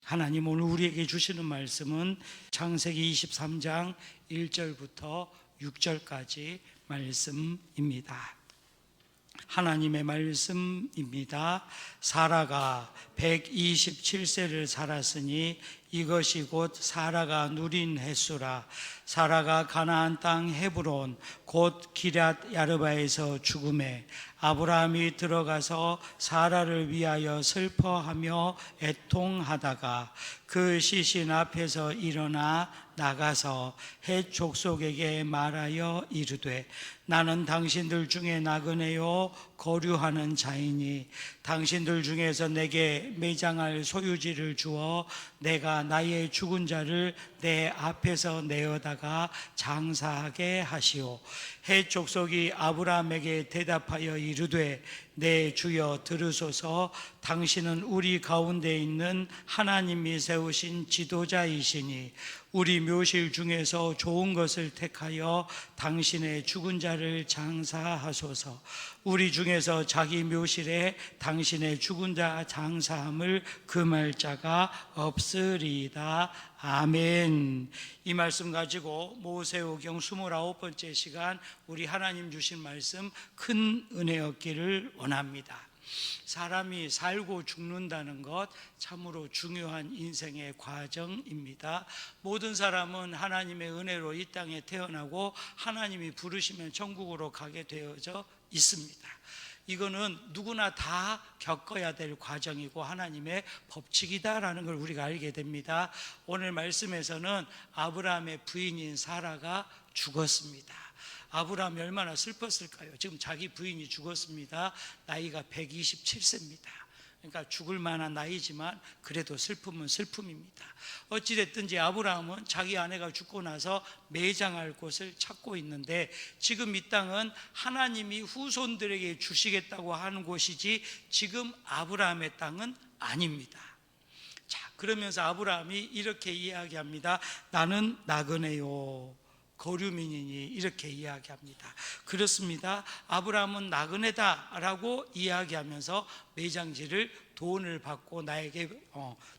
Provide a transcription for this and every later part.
하나님 오늘 우리에게 주시는 말씀은 창세기 23장 1절부터 6절까지 말씀입니다. 하나님의 말씀입니다. 사라가 127세를 살았으니 이것이 곧 사라가 누린 횟수라. 사라가 가나안 땅 헤브론 곧 기럇 야르바에서 죽음에 아브라함이 들어가서 사라를 위하여 슬퍼하며 애통하다가 그 시신 앞에서 일어나 나가서 헷 족속에게 말하여 이르되 나는 당신들 중에 나그네요 거류하는 자이니 당신들 중에서 내게 매장할 소유지를 주어 내가 나의 죽은 자를 내 앞에서 내어다가 장사하게 하시오. 헷 족속이 아브라함에게 대답하여 이르되 내 주여 들으소서. 당신은 우리 가운데 있는 하나님이 세우신 지도자이시니 우리 묘실 중에서 좋은 것을 택하여 당신의 죽은 자를 장사하소서. 우리 중에서 자기 묘실에 당신의 죽은 자 장사함을 금할 자가 없으리이다. 아멘. 이 말씀 가지고 모세오경 29번째 시간 우리 하나님 주신 말씀 큰 은혜였기를 원합니다. 사람이 살고 죽는다는 것 참으로 중요한 인생의 과정입니다. 모든 사람은 하나님의 은혜로 이 땅에 태어나고 하나님이 부르시면 천국으로 가게 되어져 있습니다. 이거는 누구나 다 겪어야 될 과정이고 하나님의 법칙이다라는 걸 우리가 알게 됩니다. 오늘 말씀에서는 아브라함의 부인인 사라가 죽었습니다. 아브라함이 얼마나 슬펐을까요? 지금 자기 부인이 죽었습니다. 나이가 127세입니다. 그러니까 죽을 만한 나이지만 그래도 슬픔은 슬픔입니다. 어찌됐든지 아브라함은 자기 아내가 죽고 나서 매장할 곳을 찾고 있는데 지금 이 땅은 하나님이 후손들에게 주시겠다고 하는 곳이지 지금 아브라함의 땅은 아닙니다. 자, 그러면서 아브라함이 이렇게 이야기합니다. 나는 나그네요 거류민이니 이렇게 이야기합니다. 그렇습니다. 아브라함은 나그네다라고 이야기하면서 매장지를 돈을 받고 나에게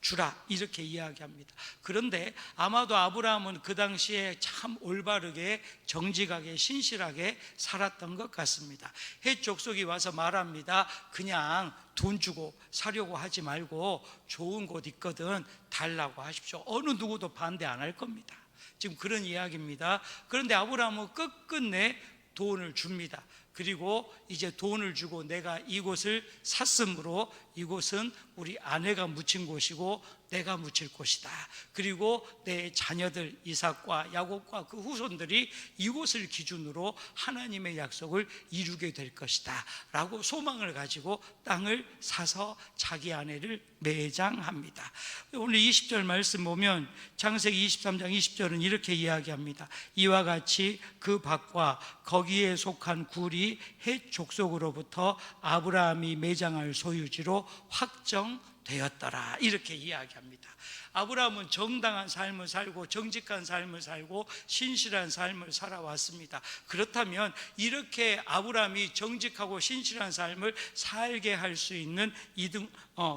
주라 이렇게 이야기합니다. 그런데 아마도 아브라함은 그 당시에 참 올바르게 정직하게 신실하게 살았던 것 같습니다. 헷 족속이 와서 말합니다. 그냥 돈 주고 사려고 하지 말고 좋은 곳 있거든 달라고 하십시오. 어느 누구도 반대 안 할 겁니다. 지금 그런 이야기입니다. 그런데 아브라함은 끝끝내 돈을 줍니다. 그리고 이제 돈을 주고 내가 이곳을 샀으므로 이곳은 우리 아내가 묻힌 곳이고 내가 묻힐 곳이다. 그리고 내 자녀들 이삭과 야곱과 그 후손들이 이곳을 기준으로 하나님의 약속을 이루게 될 것이다 라고 소망을 가지고 땅을 사서 자기 아내를 매장합니다. 오늘 20절 말씀 보면 창세기 23장 20절은 이렇게 이야기합니다. 이와 같이 그 밭과 거기에 속한 굴이 헷 족속으로부터 아브라함이 매장할 소유지로 확정되었더라 이렇게 이야기합니다. 아브라함은 정당한 삶을 살고 정직한 삶을 살고 신실한 삶을 살아왔습니다. 그렇다면 이렇게 아브라함이 정직하고 신실한 삶을 살게 할 수 있는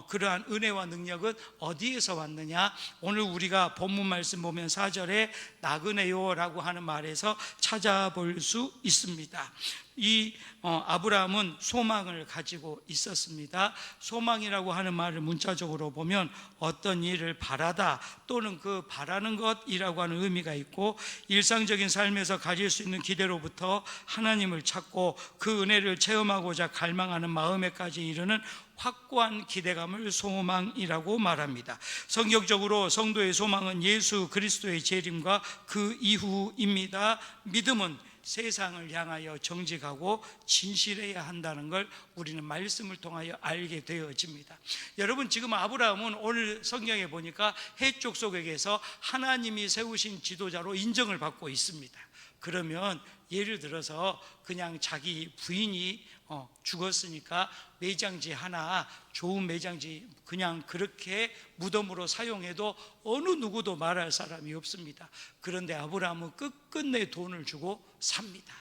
그러한 은혜와 능력은 어디에서 왔느냐? 오늘 우리가 본문 말씀 보면 4절에 나그네요라고 하는 말에서 찾아볼 수 있습니다. 이 아브라함은 소망을 가지고 있었습니다. 소망이라고 하는 말을 문자적으로 보면 어떤 일을 바라다 또는 그 바라는 것이라고 하는 의미가 있고 일상적인 삶에서 가질 수 있는 기대로부터 하나님을 찾고 그 은혜를 체험하고자 갈망하는 마음에까지 이르는 확고한 기대감을 소망이라고 말합니다. 성경적으로 성도의 소망은 예수 그리스도의 재림과 그 이후입니다. 믿음은 세상을 향하여 정직하고 진실해야 한다는 걸 우리는 말씀을 통하여 알게 되어집니다. 여러분 지금 아브라함은 오늘 성경에 보니까 헷 족속에게서 하나님이 세우신 지도자로 인정을 받고 있습니다. 그러면 예를 들어서 그냥 자기 부인이 죽었으니까 매장지 하나 좋은 매장지 그냥 그렇게 무덤으로 사용해도 어느 누구도 말할 사람이 없습니다. 그런데 아브라함은 끝끝내 돈을 주고 삽니다.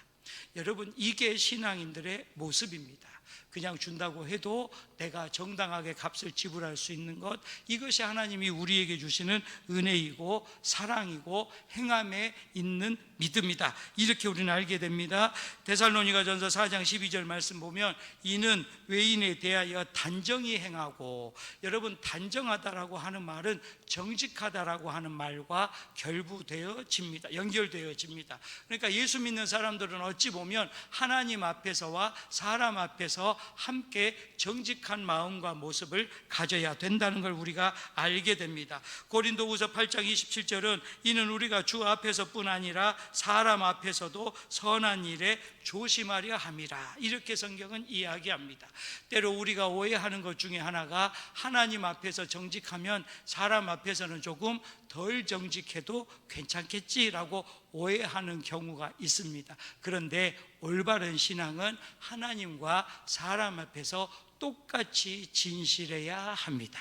여러분, 이게 신앙인들의 모습입니다. 그냥 준다고 해도 내가 정당하게 값을 지불할 수 있는 것, 이것이 하나님이 우리에게 주시는 은혜이고 사랑이고 행함에 있는 믿음이다. 이렇게 우리는 알게 됩니다. 데살로니가전서 4장 12절 말씀 보면 이는 외인에 대하여 단정히 행하고, 여러분, 단정하다라고 하는 말은 정직하다라고 하는 말과 결부되어집니다. 연결되어집니다. 그러니까 예수 믿는 사람들은 어찌 보면 하나님 앞에서와 사람 앞에서 함께 정직한 마음과 모습을 가져야 된다는 걸 우리가 알게 됩니다. 고린도후서 8장 27절은 이는 우리가 주 앞에서뿐 아니라 사람 앞에서도 선한 일에 조심하려 함이라, 이렇게 성경은 이야기합니다. 때로 우리가 오해하는 것 중에 하나가 하나님 앞에서 정직하면 사람 앞에서는 조금 덜 정직해도 괜찮겠지라고 오해하는 경우가 있습니다. 그런데 올바른 신앙은 하나님과 사람 앞에서 똑같이 진실해야 합니다.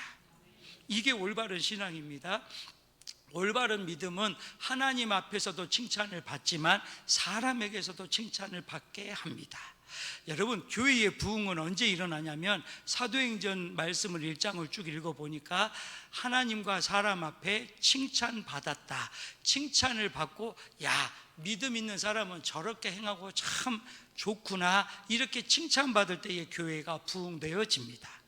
이게 올바른 신앙입니다. 올바른 믿음은 하나님 앞에서도 칭찬을 받지만 사람에게서도 칭찬을 받게 합니다. 여러분, 교회의 부흥은 언제 일어나냐면 사도행전 말씀을 1장을 쭉 읽어보니까 하나님과 사람 앞에 칭찬받았다, 칭찬을 받고 야, 믿음 있는 사람은 저렇게 행하고 참 좋구나, 이렇게 칭찬받을 때에 교회가 부흥되어집니다.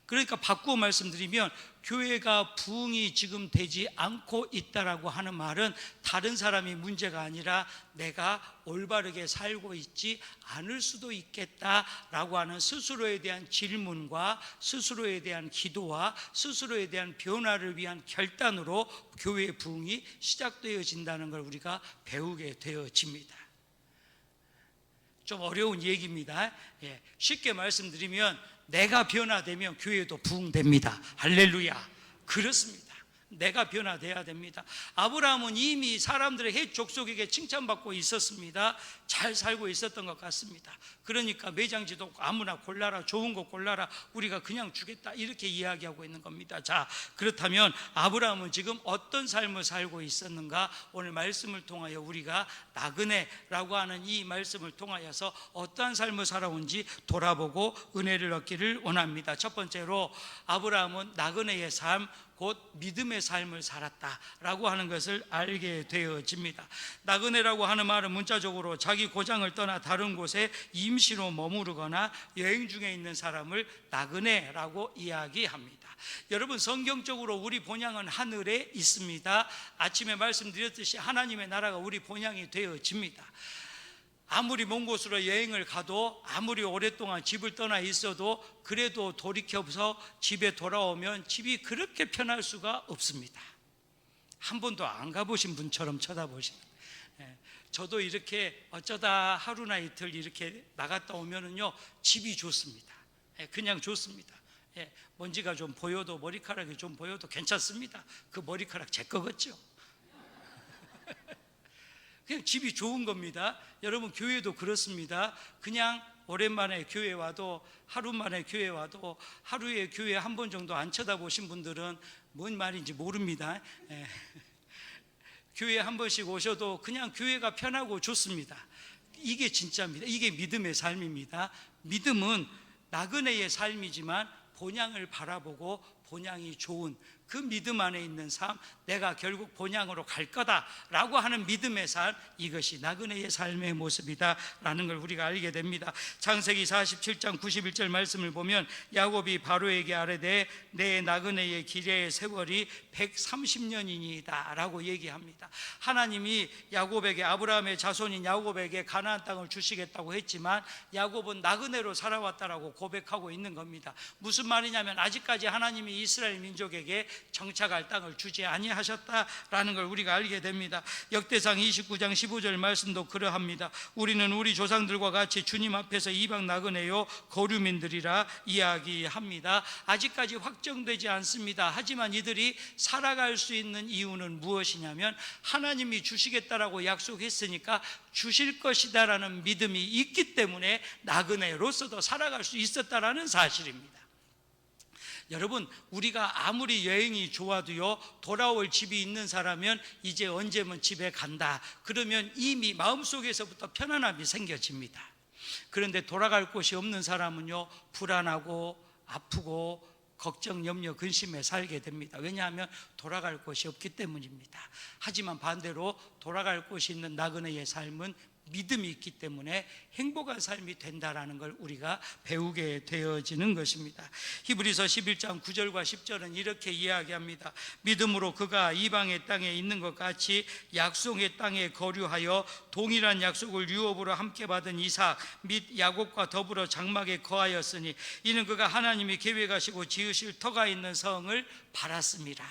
그러니까 바꾸어 말씀드리면 교회가 부흥이 지금 되지 않고 있다라고 하는 말은 다른 사람이 문제가 아니라 내가 올바르게 살고 있지 않을 수도 있겠다라고 하는 스스로에 대한 질문과 스스로에 대한 기도와 스스로에 대한 변화를 위한 결단으로 교회의 부흥이 시작되어진다는 걸 우리가 배우게 되어집니다. 좀 어려운 얘기입니다. 쉽게 말씀드리면 내가 변화되면 교회도 부흥됩니다. 할렐루야. 그렇습니다. 내가 변화돼야 됩니다. 아브라함은 이미 사람들의 헷 족속에게 칭찬받고 있었습니다. 잘 살고 있었던 것 같습니다. 그러니까 매장지도 없고 아무나 골라라, 좋은 거 골라라, 우리가 그냥 주겠다, 이렇게 이야기하고 있는 겁니다. 자, 그렇다면 아브라함은 지금 어떤 삶을 살고 있었는가? 오늘 말씀을 통하여 우리가 나그네라고 하는 이 말씀을 통하여서 어떠한 삶을 살아온지 돌아보고 은혜를 얻기를 원합니다. 첫 번째로 아브라함은 나그네의 삶, 곧 믿음의 삶을 살았다라고 하는 것을 알게 되어집니다. 나그네라고 하는 말은 문자적으로 자기 고장을 떠나 다른 곳에 임시로 머무르거나 여행 중에 있는 사람을 나그네라고 이야기합니다. 여러분, 성경적으로 우리 본향은 하늘에 있습니다. 아침에 말씀드렸듯이 하나님의 나라가 우리 본향이 되어집니다. 아무리 먼 곳으로 여행을 가도, 아무리 오랫동안 집을 떠나 있어도 그래도 돌이켜서 집에 돌아오면 집이 그렇게 편할 수가 없습니다. 한 번도 안 가보신 분처럼 쳐다보시는. 저도 이렇게 어쩌다 하루나 이틀 이렇게 나갔다 오면은요, 집이 좋습니다. 그냥 좋습니다. 먼지가 좀 보여도, 머리카락이 좀 보여도 괜찮습니다. 그 머리카락 제 거겠죠. 그냥 집이 좋은 겁니다. 여러분, 교회도 그렇습니다. 그냥 오랜만에 교회 와도, 하루 만에 교회 와도, 하루에 교회 한 번 정도 안 쳐다보신 분들은 뭔 말인지 모릅니다. 교회 한 번씩 오셔도 그냥 교회가 편하고 좋습니다. 이게 진짜입니다. 이게 믿음의 삶입니다. 믿음은 나그네의 삶이지만 본향을 바라보고 본향이 좋은 그 믿음 안에 있는 삶, 내가 결국 본향으로 갈 거다라고 하는 믿음의 삶, 이것이 나그네의 삶의 모습이다라는 걸 우리가 알게 됩니다. 창세기 47장 91절 말씀을 보면 야곱이 바로에게 아뢰되 내 나그네의 기레의 세월이 130년이니이다 라고 얘기합니다. 하나님이 야곱에게, 아브라함의 자손인 야곱에게 가나안 땅을 주시겠다고 했지만 야곱은 나그네로 살아왔다라고 고백하고 있는 겁니다. 무슨 말이냐면 아직까지 하나님이 이스라엘 민족에게 정착할 땅을 주지 아니하셨다라는 걸 우리가 알게 됩니다. 역대상 29장 15절 말씀도 그러합니다. 우리는 우리 조상들과 같이 주님 앞에서 이방 나그네요 거류민들이라 이야기합니다. 아직까지 확정되지 않습니다. 하지만 이들이 살아갈 수 있는 이유는 무엇이냐면 하나님이 주시겠다라고 약속했으니까 주실 것이다라는 믿음이 있기 때문에 나그네로서도 살아갈 수 있었다라는 사실입니다. 여러분, 우리가 아무리 여행이 좋아도요, 돌아올 집이 있는 사람은 이제 언제면 집에 간다 그러면 이미 마음속에서부터 편안함이 생겨집니다. 그런데 돌아갈 곳이 없는 사람은요, 불안하고 아프고 걱정, 염려, 근심에 살게 됩니다. 왜냐하면 돌아갈 곳이 없기 때문입니다. 하지만 반대로 돌아갈 곳이 있는 나그네의 삶은 믿음이 있기 때문에 행복한 삶이 된다라는 걸 우리가 배우게 되어지는 것입니다. 히브리서 11장 9절과 10절은 이렇게 이야기합니다. 믿음으로 그가 이방의 땅에 있는 것 같이 약속의 땅에 거류하여 동일한 약속을 유업으로 함께 받은 이삭 및 야곱과 더불어 장막에 거하였으니 이는 그가 하나님이 계획하시고 지으실 터가 있는 성을 바랐습니다.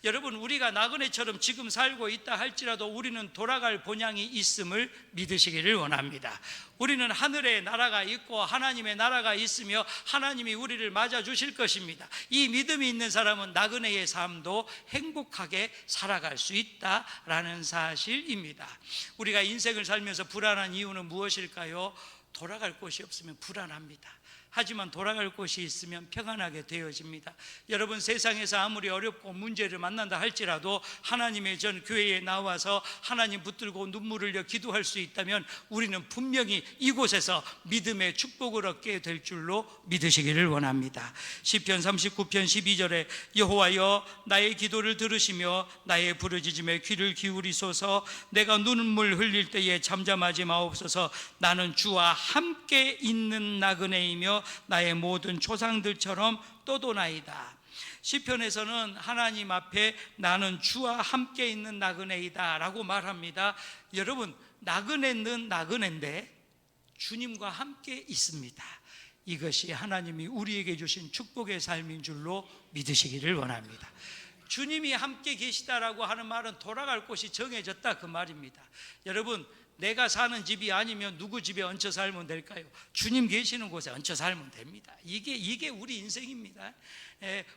여러분, 우리가 나그네처럼 지금 살고 있다 할지라도 우리는 돌아갈 본향이 있음을 믿으시기를 원합니다. 우리는 하늘의 나라가 있고 하나님의 나라가 있으며 하나님이 우리를 맞아주실 것입니다. 이 믿음이 있는 사람은 나그네의 삶도 행복하게 살아갈 수 있다라는 사실입니다. 우리가 인생을 살면서 불안한 이유는 무엇일까요? 돌아갈 곳이 없으면 불안합니다. 하지만 돌아갈 곳이 있으면 평안하게 되어집니다. 여러분, 세상에서 아무리 어렵고 문제를 만난다 할지라도 하나님의 전 교회에 나와서 하나님 붙들고 눈물을 흘려 기도할 수 있다면 우리는 분명히 이곳에서 믿음의 축복을 얻게 될 줄로 믿으시기를 원합니다. 시편 39편 12절에 여호와여 나의 기도를 들으시며 나의 부르짖음에 귀를 기울이소서. 내가 눈물 흘릴 때에 잠잠하지 마옵소서. 나는 주와 함께 있는 나그네이며 나의 모든 조상들처럼 떠도나이다. 시편에서는 하나님 앞에 나는 주와 함께 있는 나그네이다 라고 말합니다. 여러분, 나그네는 나그네인데 주님과 함께 있습니다. 이것이 하나님이 우리에게 주신 축복의 삶인 줄로 믿으시기를 원합니다. 주님이 함께 계시다라고 하는 말은 돌아갈 곳이 정해졌다 그 말입니다. 여러분, 내가 사는 집이 아니면 누구 집에 얹혀 살면 될까요? 주님 계시는 곳에 얹혀 살면 됩니다. 이게 우리 인생입니다.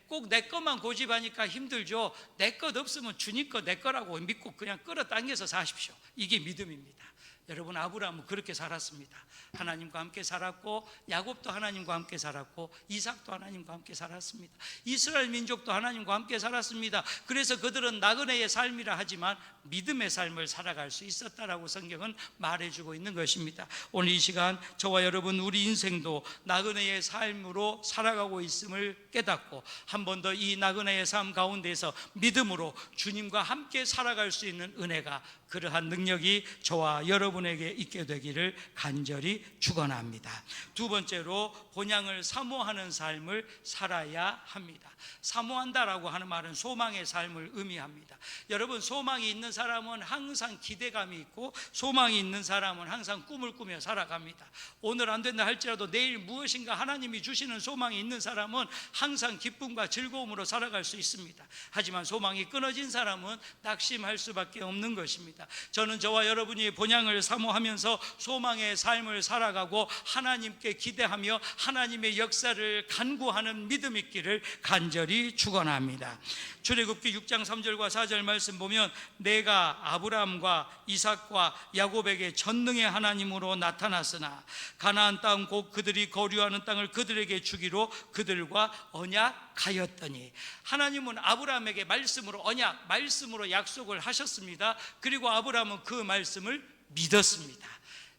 꼭 내 것만 고집하니까 힘들죠. 내 것 없으면 주님 것 내 거라고 믿고 그냥 끌어당겨서 사십시오. 이게 믿음입니다. 여러분, 아브라함은 그렇게 살았습니다. 하나님과 함께 살았고 야곱도 하나님과 함께 살았고 이삭도 하나님과 함께 살았습니다. 이스라엘 민족도 하나님과 함께 살았습니다. 그래서 그들은 나그네의 삶이라 하지만 믿음의 삶을 살아갈 수 있었다라고 성경은 말해주고 있는 것입니다. 오늘 이 시간 저와 여러분 우리 인생도 나그네의 삶으로 살아가고 있음을 깨닫고 한 번 더 이 나그네의 삶 가운데서 믿음으로 주님과 함께 살아갈 수 있는 은혜가, 그러한 능력이 저와 여러분에게 있게 되기를 간절히 축원합니다. 두 번째로 본향을 사모하는 삶을 살아야 합니다. 사모한다라고 하는 말은 소망의 삶을 의미합니다. 여러분, 소망이 있는 사람은 항상 기대감이 있고 소망이 있는 사람은 항상 꿈을 꾸며 살아갑니다. 오늘 안 된다 할지라도 내일 무엇인가 하나님이 주시는 소망이 있는 사람은 항상 기쁨과 즐거움으로 살아갈 수 있습니다. 하지만 소망이 끊어진 사람은 낙심할 수밖에 없는 것입니다. 저는 저와 여러분이 본향을 사모하면서 소망의 삶을 살아가고 하나님께 기대하며 하나님의 역사를 간구하는 믿음 있기를 간절히 축원합니다. 출애굽기 6장 3절과 4절 말씀 보면 내가 아브라함과 이삭과 야곱에게 전능의 하나님으로 나타났으나 가나안 땅 곧 그들이 거류하는 땅을 그들에게 주기로 그들과 언약하였더니, 하나님은 아브라함에게 말씀으로 언약, 말씀으로 약속을 하셨습니다. 그리고 아브라함은 그 말씀을 믿었습니다.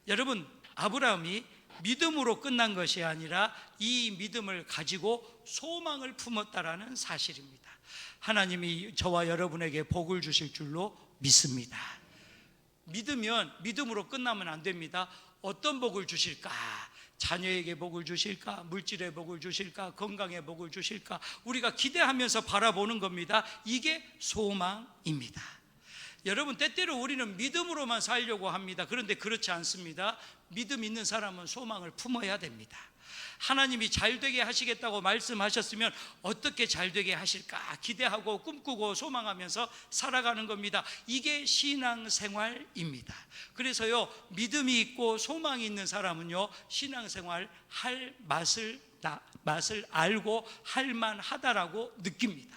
여러분, 아브라함이 믿음으로 끝난 것이 아니라 이 믿음을 가지고 소망을 품었다라는 사실입니다. 하나님이 저와 여러분에게 복을 주실 줄로 믿습니다. 믿으면 믿음으로 끝나면 안 됩니다. 어떤 복을 주실까? 자녀에게 복을 주실까? 물질의 복을 주실까? 건강의 복을 주실까? 우리가 기대하면서 바라보는 겁니다. 이게 소망입니다. 여러분, 때때로 우리는 믿음으로만 살려고 합니다. 그런데 그렇지 않습니다. 믿음 있는 사람은 소망을 품어야 됩니다. 하나님이 잘되게 하시겠다고 말씀하셨으면 어떻게 잘되게 하실까 기대하고 꿈꾸고 소망하면서 살아가는 겁니다. 이게 신앙생활입니다. 그래서요, 믿음이 있고 소망이 있는 사람은요, 신앙생활 할 맛을 알고 할만하다라고 느낍니다.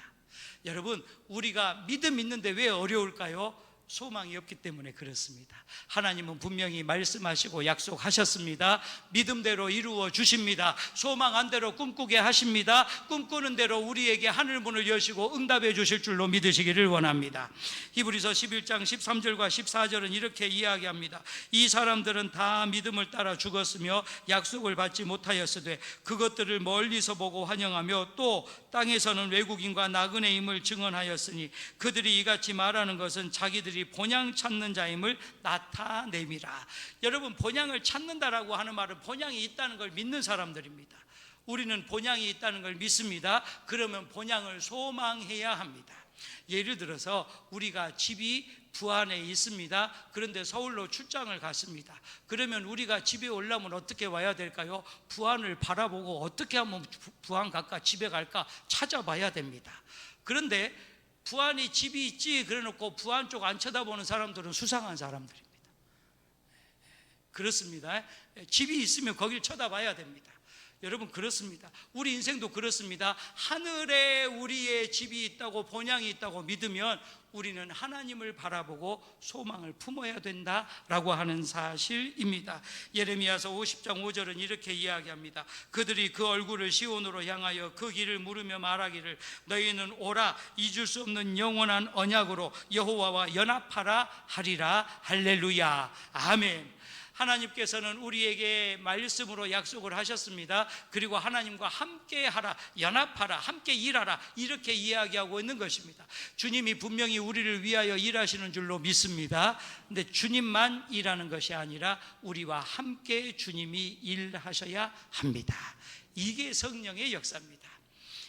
여러분, 우리가 믿음 있는데 왜 어려울까요? 소망이 없기 때문에 그렇습니다. 하나님은 분명히 말씀하시고 약속하셨습니다. 믿음대로 이루어 주십니다. 소망한 대로 꿈꾸게 하십니다. 꿈꾸는 대로 우리에게 하늘문을 여시고 응답해 주실 줄로 믿으시기를 원합니다. 히브리서 11장 13절과 14절은 이렇게 이야기합니다. 이 사람들은 다 믿음을 따라 죽었으며 약속을 받지 못하였으되 그것들을 멀리서 보고 환영하며 또 땅에서는 외국인과 나그네의 힘을 증언하였으니 그들이 이같이 말하는 것은 자기들이 본향 찾는 자임을 나타냄이라. 여러분, 본향을 찾는다라고 하는 말은 본향이 있다는 걸 믿는 사람들입니다. 우리는 본향이 있다는 걸 믿습니다. 그러면 본향을 소망해야 합니다. 예를 들어서 우리가 집이 부안에 있습니다. 그런데 서울로 출장을 갔습니다. 그러면 우리가 집에 오려면 어떻게 와야 될까요? 부안을 바라보고 어떻게 하면 부안 갈까, 집에 갈까 찾아봐야 됩니다. 그런데 부안이 집이 있지 그래놓고 부안 쪽 안 쳐다보는 사람들은 수상한 사람들입니다. 그렇습니다. 집이 있으면 거길 쳐다봐야 됩니다. 여러분, 그렇습니다. 우리 인생도 그렇습니다. 하늘에 우리의 집이 있다고, 본향이 있다고 믿으면 우리는 하나님을 바라보고 소망을 품어야 된다라고 하는 사실입니다. 예레미야서 50장 5절은 이렇게 이야기합니다. 그들이 그 얼굴을 시온으로 향하여 그 길을 물으며 말하기를 너희는 오라, 잊을 수 없는 영원한 언약으로 여호와와 연합하라 하리라. 할렐루야, 아멘. 하나님께서는 우리에게 말씀으로 약속을 하셨습니다. 그리고 하나님과 함께 하라, 연합하라, 함께 일하라, 이렇게 이야기하고 있는 것입니다. 주님이 분명히 우리를 위하여 일하시는 줄로 믿습니다. 근데 주님만 일하는 것이 아니라 우리와 함께 주님이 일하셔야 합니다. 이게 성령의 역사입니다.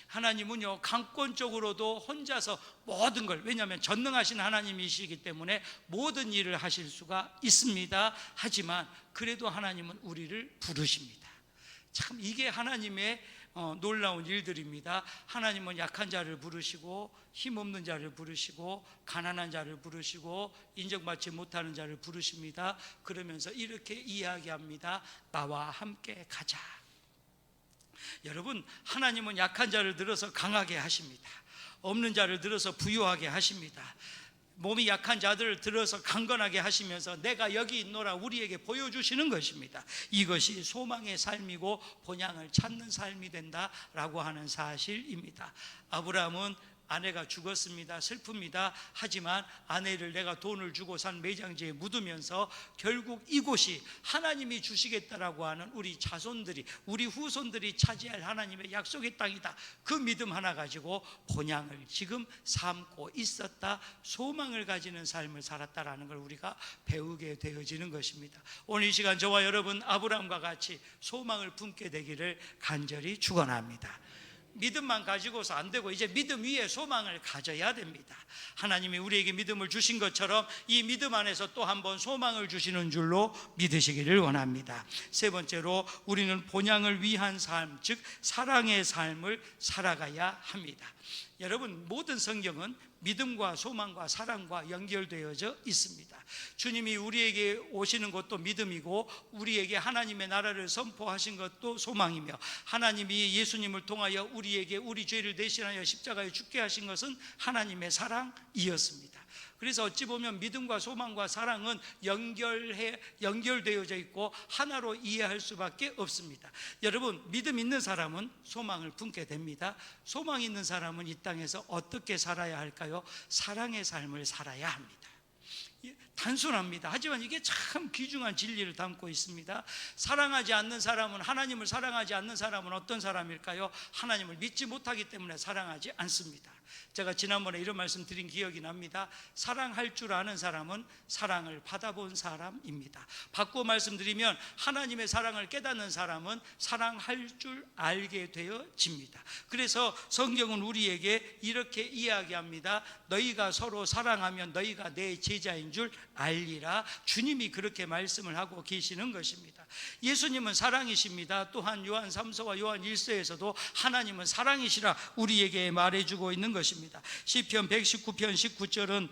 하나님은요, 강권적으로도 혼자서 모든 걸, 왜냐하면 전능하신 하나님이시기 때문에 모든 일을 하실 수가 있습니다. 하지만 그래도 하나님은 우리를 부르십니다. 참, 이게 하나님의 놀라운 일들입니다. 하나님은 약한 자를 부르시고 힘없는 자를 부르시고 가난한 자를 부르시고 인정받지 못하는 자를 부르십니다. 그러면서 이렇게 이야기합니다. 나와 함께 가자. 여러분, 하나님은 약한 자를 들어서 강하게 하십니다. 없는 자를 들어서 부유하게 하십니다. 몸이 약한 자들을 들어서 강건하게 하시면서 내가 여기 있노라 우리에게 보여주시는 것입니다. 이것이 소망의 삶이고 본향을 찾는 삶이 된다라고 하는 사실입니다. 아브라함은 아내가 죽었습니다. 슬픕니다. 하지만 아내를 내가 돈을 주고 산 매장지에 묻으면서 결국 이곳이 하나님이 주시겠다라고 하는 우리 자손들이, 우리 후손들이 차지할 하나님의 약속의 땅이다. 그 믿음 하나 가지고 본향을 지금 삼고 있었다. 소망을 가지는 삶을 살았다라는 걸 우리가 배우게 되어지는 것입니다. 오늘 이 시간 저와 여러분 아브라함과 같이 소망을 품게 되기를 간절히 축원합니다. 믿음만 가지고서 안 되고 이제 믿음 위에 소망을 가져야 됩니다. 하나님이 우리에게 믿음을 주신 것처럼 이 믿음 안에서 또 한 번 소망을 주시는 줄로 믿으시기를 원합니다. 세 번째로 우리는 본향을 위한 삶, 즉 사랑의 삶을 살아가야 합니다. 여러분, 모든 성경은 믿음과 소망과 사랑과 연결되어져 있습니다. 주님이 우리에게 오시는 것도 믿음이고 우리에게 하나님의 나라를 선포하신 것도 소망이며 하나님이 예수님을 통하여 우리에게 우리 죄를 대신하여 십자가에 죽게 하신 것은 하나님의 사랑이었습니다. 그래서 어찌 보면 믿음과 소망과 사랑은 연결되어져 있고 하나로 이해할 수밖에 없습니다. 여러분, 믿음 있는 사람은 소망을 품게 됩니다. 소망 있는 사람은 이 땅에서 어떻게 살아야 할까요? 사랑의 삶을 살아야 합니다. 단순합니다. 하지만 이게 참 귀중한 진리를 담고 있습니다. 사랑하지 않는 사람은, 하나님을 사랑하지 않는 사람은 어떤 사람일까요? 하나님을 믿지 못하기 때문에 사랑하지 않습니다. 제가 지난번에 이런 말씀 드린 기억이 납니다. 사랑할 줄 아는 사람은 사랑을 받아본 사람입니다. 바꾸어 말씀드리면 하나님의 사랑을 깨닫는 사람은 사랑할 줄 알게 되어집니다. 그래서 성경은 우리에게 이렇게 이야기합니다. 너희가 서로 사랑하면 너희가 내 제자인 줄 알리라. 주님이 그렇게 말씀을 하고 계시는 것입니다. 예수님은 사랑이십니다. 또한 요한 3서와 요한 1서에서도 하나님은 사랑이시라 우리에게 말해주고 있는 것입니다. 시편 119편 19절은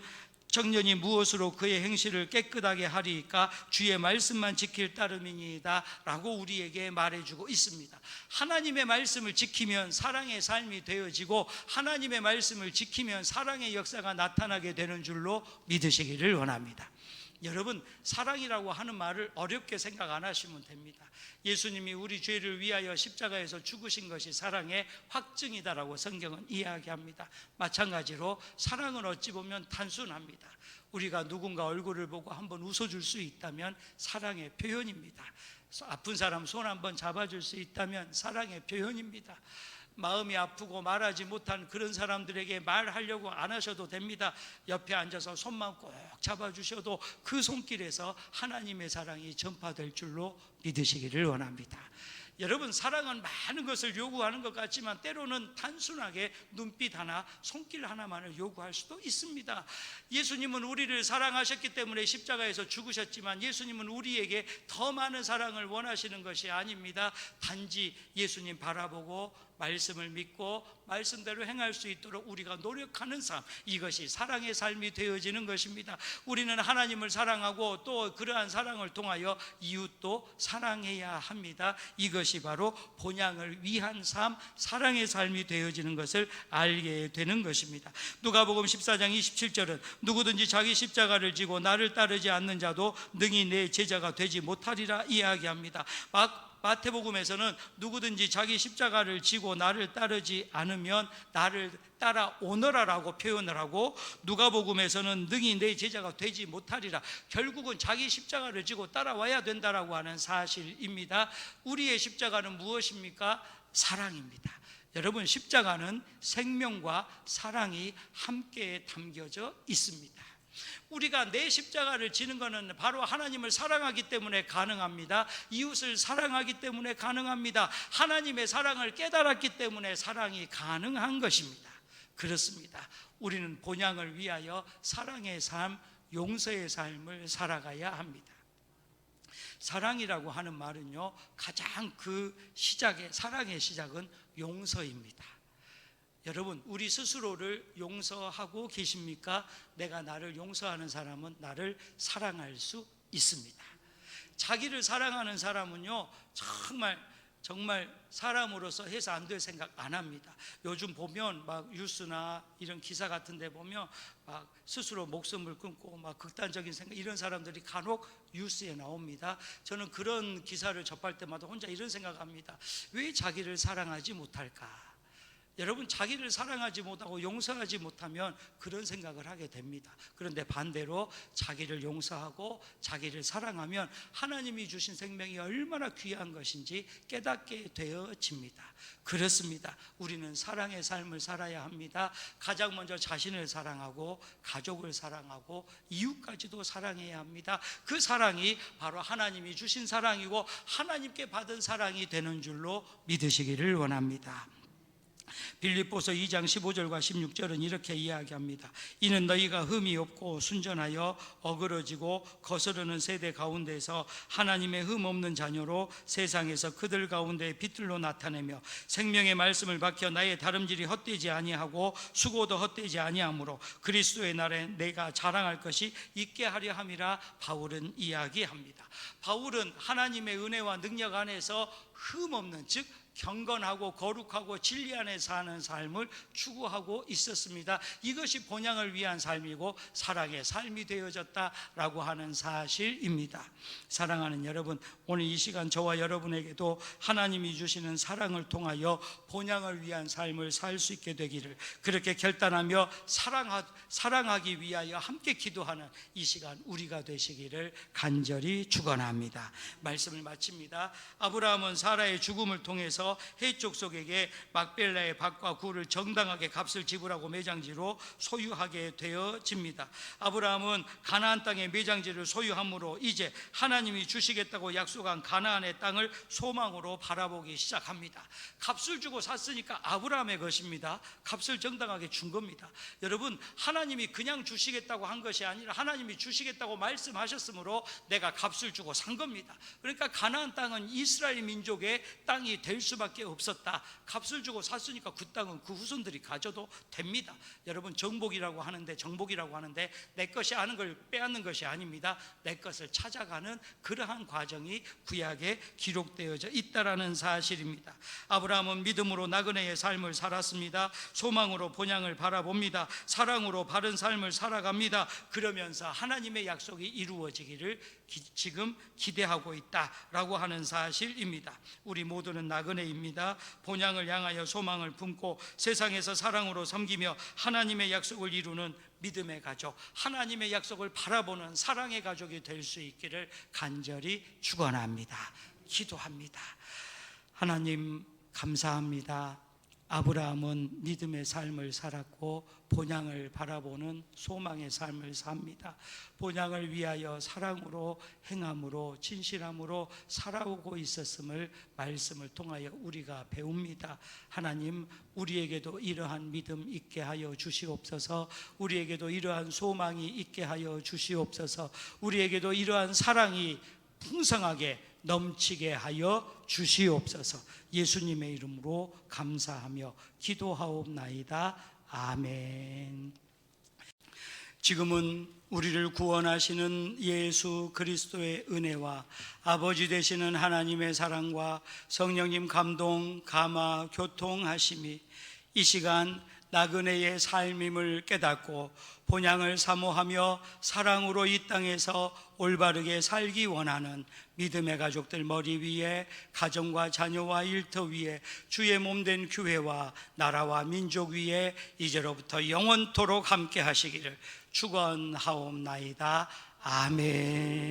청년이 무엇으로 그의 행실을 깨끗하게 하리이까? 주의 말씀만 지킬 따름이니이다 라고 우리에게 말해주고 있습니다. 하나님의 말씀을 지키면 사랑의 삶이 되어지고, 하나님의 말씀을 지키면 사랑의 역사가 나타나게 되는 줄로 믿으시기를 원합니다. 여러분, 사랑이라고 하는 말을 어렵게 생각 안 하시면 됩니다. 예수님이 우리 죄를 위하여 십자가에서 죽으신 것이 사랑의 확증이다라고 성경은 이야기합니다. 마찬가지로 사랑은 어찌 보면 단순합니다. 우리가 누군가 얼굴을 보고 한번 웃어줄 수 있다면 사랑의 표현입니다. 아픈 사람 손 한번 잡아줄 수 있다면 사랑의 표현입니다. 마음이 아프고 말하지 못한 그런 사람들에게 말하려고 안 하셔도 됩니다. 옆에 앉아서 손만 꼭 잡아주셔도 그 손길에서 하나님의 사랑이 전파될 줄로 믿으시기를 원합니다. 여러분, 사랑은 많은 것을 요구하는 것 같지만 때로는 단순하게 눈빛 하나, 손길 하나만을 요구할 수도 있습니다. 예수님은 우리를 사랑하셨기 때문에 십자가에서 죽으셨지만 예수님은 우리에게 더 많은 사랑을 원하시는 것이 아닙니다. 단지 예수님 바라보고 말씀을 믿고 말씀대로 행할 수 있도록 우리가 노력하는 삶, 이것이 사랑의 삶이 되어지는 것입니다. 우리는 하나님을 사랑하고 또 그러한 사랑을 통하여 이웃도 사랑해야 합니다. 이것이 바로 본향을 위한 삶, 사랑의 삶이 되어지는 것을 알게 되는 것입니다. 누가복음 14장 27절은 누구든지 자기 십자가를 지고 나를 따르지 않는 자도 능히 내 제자가 되지 못하리라 이야기합니다. 마태복음에서는 누구든지 자기 십자가를 지고 나를 따르지 않으면 나를 따라오너라라고 표현을 하고, 누가복음에서는 능히 내 제자가 되지 못하리라. 결국은 자기 십자가를 지고 따라와야 된다라고 하는 사실입니다. 우리의 십자가는 무엇입니까? 사랑입니다. 여러분, 십자가는 생명과 사랑이 함께 담겨져 있습니다. 우리가 내 십자가를 지는 것은 바로 하나님을 사랑하기 때문에 가능합니다. 이웃을 사랑하기 때문에 가능합니다. 하나님의 사랑을 깨달았기 때문에 사랑이 가능한 것입니다. 그렇습니다. 우리는 본향을 위하여 사랑의 삶, 용서의 삶을 살아가야 합니다. 사랑이라고 하는 말은요, 가장 사랑의 시작은 용서입니다. 여러분, 우리 스스로를 용서하고 계십니까? 내가 나를 용서하는 사람은 나를 사랑할 수 있습니다. 자기를 사랑하는 사람은요, 정말 사람으로서 해서 안 될 생각 안 합니다. 요즘 보면 막 뉴스나 이런 기사 같은 데 보면 막 스스로 목숨을 끊고 막 극단적인 생각, 이런 사람들이 간혹 뉴스에 나옵니다. 저는 그런 기사를 접할 때마다 혼자 이런 생각합니다. 왜 자기를 사랑하지 못할까? 여러분, 자기를 사랑하지 못하고 용서하지 못하면 그런 생각을 하게 됩니다. 그런데 반대로 자기를 용서하고 자기를 사랑하면 하나님이 주신 생명이 얼마나 귀한 것인지 깨닫게 되어집니다. 그렇습니다. 우리는 사랑의 삶을 살아야 합니다. 가장 먼저 자신을 사랑하고 가족을 사랑하고 이웃까지도 사랑해야 합니다. 그 사랑이 바로 하나님이 주신 사랑이고 하나님께 받은 사랑이 되는 줄로 믿으시기를 원합니다. 빌립보서 2장 15절과 16절은 이렇게 이야기합니다. 이는 너희가 흠이 없고 순전하여 어그러지고 거스르는 세대 가운데서 하나님의 흠 없는 자녀로 세상에서 그들 가운데 빛들로 나타내며 생명의 말씀을 밝혀 나의 다름질이 헛되지 아니하고 수고도 헛되지 아니하므로 그리스도의 날에 내가 자랑할 것이 있게 하려 함이라 바울은 이야기합니다. 바울은 하나님의 은혜와 능력 안에서 흠 없는, 즉 경건하고 거룩하고 진리 안에 사는 삶을 추구하고 있었습니다. 이것이 본향을 위한 삶이고 사랑의 삶이 되어졌다라고 하는 사실입니다. 사랑하는 여러분, 오늘 이 시간 저와 여러분에게도 하나님이 주시는 사랑을 통하여 본향을 위한 삶을 살 수 있게 되기를, 그렇게 결단하며 사랑하기 위하여 함께 기도하는 이 시간 우리가 되시기를 간절히 축원합니다. 말씀을 마칩니다. 아브라함은 사라의 죽음을 통해서 해 족속에게 막벨라의 밭과 굴을 정당하게 값을 지불하고 매장지로 소유하게 되어집니다. 아브라함은 가나안 땅의 매장지를 소유함으로 이제 하나님이 주시겠다고 약속한 가나안의 땅을 소망으로 바라보기 시작합니다. 값을 주고 샀으니까 아브라함의 것입니다. 값을 정당하게 준 겁니다. 여러분, 하나님이 그냥 주시겠다고 한 것이 아니라 하나님이 주시겠다고 말씀하셨으므로 내가 값을 주고 산 겁니다. 그러니까 가나안 땅은 이스라엘 민족의 땅이 될 수 수밖에 없었다. 값을 주고 샀으니까 그 땅은 그 후손들이 가져도 됩니다. 여러분, 정복이라고 하는데 내 것이 아는 걸 빼앗는 것이 아닙니다. 내 것을 찾아가는 그러한 과정이 구약에 기록되어져 있다라는 사실입니다. 아브라함은 믿음으로 나그네의 삶을 살았습니다. 소망으로 본향을 바라봅니다. 사랑으로 바른 삶을 살아갑니다. 그러면서 하나님의 약속이 이루어지기를 지금 기대하고 있다라고 하는 사실입니다. 우리 모두는 나그네입니다. 본향을 향하여 소망을 품고 세상에서 사랑으로 섬기며 하나님의 약속을 이루는 믿음의 가족, 하나님의 약속을 바라보는 사랑의 가족이 될 수 있기를 간절히 축원합니다. 기도합니다. 하나님 감사합니다. 아브라함은 믿음의 삶을 살았고 본향을 바라보는 소망의 삶을 삽니다. 본향을 위하여 사랑으로 행함으로 진실함으로 살아오고 있었음을 말씀을 통하여 우리가 배웁니다. 하나님, 우리에게도 이러한 믿음 있게 하여 주시옵소서. 우리에게도 이러한 소망이 있게 하여 주시옵소서. 우리에게도 이러한 사랑이 풍성하게 넘치게 하여 주시옵소서. 예수님의 이름으로 감사하며 기도하옵나이다. 아멘. 지금은 우리를 구원하시는 예수 그리스도의 은혜와 아버지 되시는 하나님의 사랑과 성령님 감동, 감화, 교통하심이 이 시간 나그네의 삶임을 깨닫고 본향을 사모하며 사랑으로 이 땅에서 올바르게 살기 원하는 믿음의 가족들 머리 위에, 가정과 자녀와 일터 위에, 주의 몸된 교회와 나라와 민족 위에 이제로부터 영원토록 함께 하시기를 축원하옵나이다. 아멘.